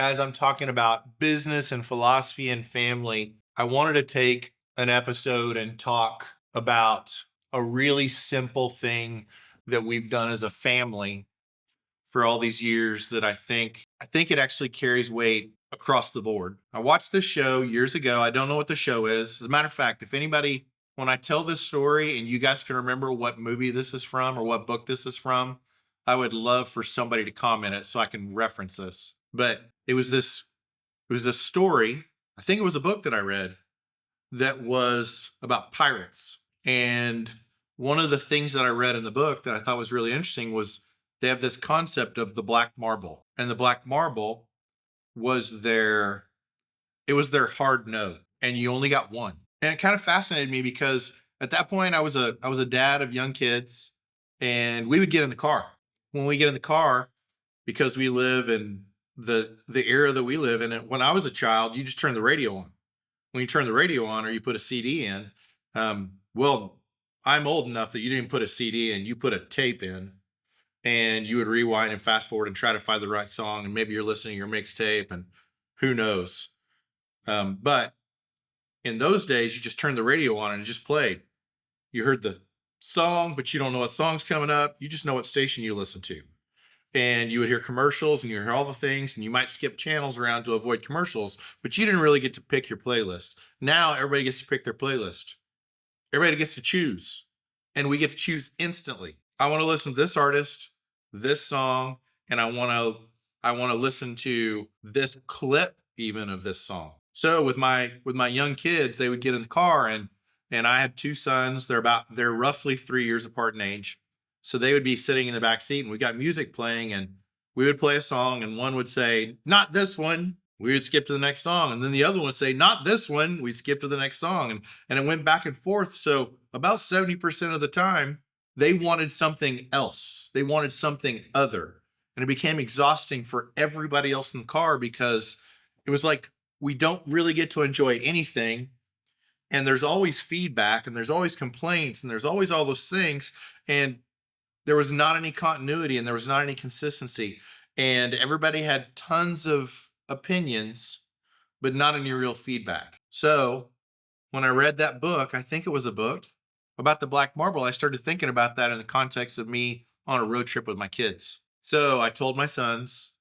as I'm talking about business and philosophy and family, I wanted to take an episode and talk about a really simple thing that we've done as a family for all these years that I think it actually carries weight across the board. I watched this show years ago. I don't know what the show is. As a matter of fact, if anybody, when I tell this story and you guys can remember what movie this is from or what book this is from, I would love for somebody to comment it so I can reference this. But it was this story. I think it was a book that I read that was about pirates. And one of the things that I read in the book that I thought was really interesting was they have this concept of the black marble. And the black marble was their hard no. And you only got one. And it kind of fascinated me because at that point I was a dad of young kids, and we would get in the car. When we get in the car, because we live in the era that we live in, when I was a child, you just turn the radio on. When you turn the radio on or you put a CD in, well, I'm old enough that you didn't put a CD in, you put a tape in, and you would rewind and fast forward and try to find the right song. And maybe you're listening to your mixtape, and who knows. But in those days, you just turned the radio on and it just played. You heard the song, but you don't know what song's coming up. You just know what station you listen to. And you would hear commercials and you hear all the things, and you might skip channels around to avoid commercials, but you didn't really get to pick your playlist. Now everybody gets to pick their playlist. Everybody gets to choose, and we get to choose instantly. I want to listen to this artist, this song, and I want to listen to this clip even of this song. So with my young kids, they would get in the car, and I had two sons. They're roughly 3 years apart in age. So they would be sitting in the back seat, and we got music playing, and we would play a song, and one would say, "Not this one." We would skip to the next song. And then the other one would say, "Not this one." We skip to the next song. And it went back and forth. So about 70% of the time, they wanted something else. They wanted something other. And it became exhausting for everybody else in the car because it was like we don't really get to enjoy anything. And there's always feedback, and there's always complaints, and there's always all those things. And there was not any continuity, and there was not any consistency. And everybody had tons of opinions, but not any real feedback. So when I read that book, I think it was a book about the black marble, I started thinking about that in the context of me on a road trip with my kids. So I told my sons,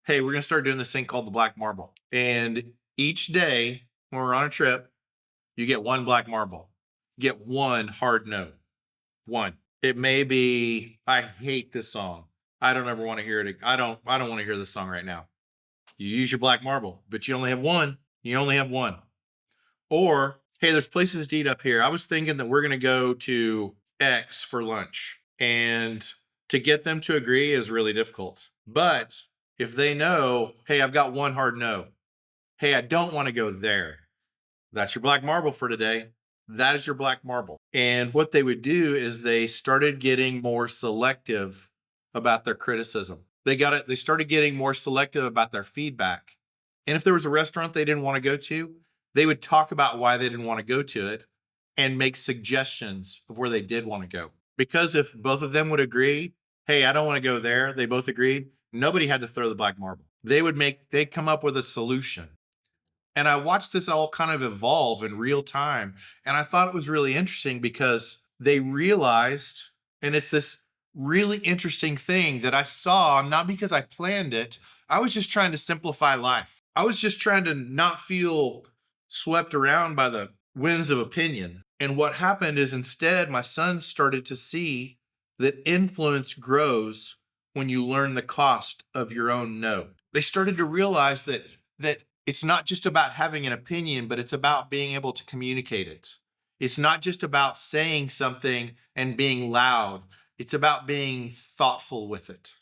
hey, we're going to start doing this thing called the black marble. And each day when we're on a trip, you get one black marble, you get one hard no, one. It may be, I hate this song. I don't ever want to hear it. I don't want to hear this song right now. You use your black marble, but you only have one. You only have one. Or, hey, there's places to eat up here. I was thinking that we're going to go to X for lunch. And to get them to agree is really difficult. But if they know, hey, I've got one hard no. Hey, I don't want to go there. That's your black marble for today. That is your black marble. And what they would do is they started getting more selective about their criticism. They started getting more selective about their feedback. And if there was a restaurant they didn't want to go to, they would talk about why they didn't want to go to it and make suggestions of where they did want to go. Because if both of them would agree, hey, I don't want to go there, they both agreed, nobody had to throw the black marble. They'd come up with a solution. And I watched this all kind of evolve in real time. And I thought it was really interesting because they realized, and it's this really interesting thing that I saw, not because I planned it. I was just trying to simplify life. I was just trying to not feel swept around by the winds of opinion. And what happened is instead, my sons started to see that influence grows when you learn the cost of your own no. They started to realize that it's not just about having an opinion, but it's about being able to communicate it. It's not just about saying something and being loud. It's about being thoughtful with it.